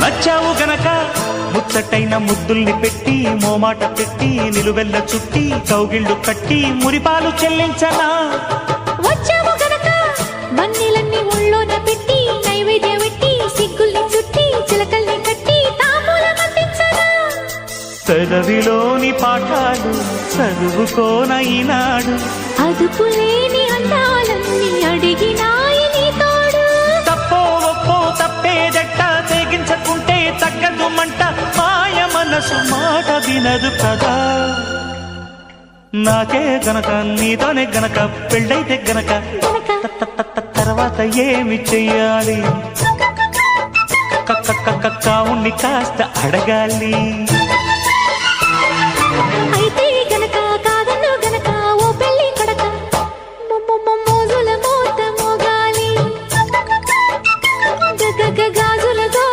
నచ్చావు గనక ముచ్చటైన ముద్దుల్ని పెట్టి మోమాట పెట్టి నిలువెల్ల చుట్టి కౌగిళ్ళు కట్టి మురిపాలు చెల్లించనా వచ్చావు గనక వన్నెలన్నీ ఒళ్ళోన పెట్టి నైవేద్యం పెట్టి సిగ్గుల్ని చుట్టి చిలకల్ని కట్టి తాంబూలం అందించనా పెదవిలోని పాఠాలు చదువుకోన ఈనాడు అదుపులేని అందాలన్నీ అడిగినాయి నీ తోడు తప్పో ఒప్పో తప్పేదెట్ట తెగించకుంటే తగ్గదు మంట మాయ మనసు మాట వినదు కదా నాకే గనక నీతోనే గనక పెళ్ళైతే గనక తర్వాత ఏమి చెయ్యాలి కావుణ్ణి కాస్త అడగాలి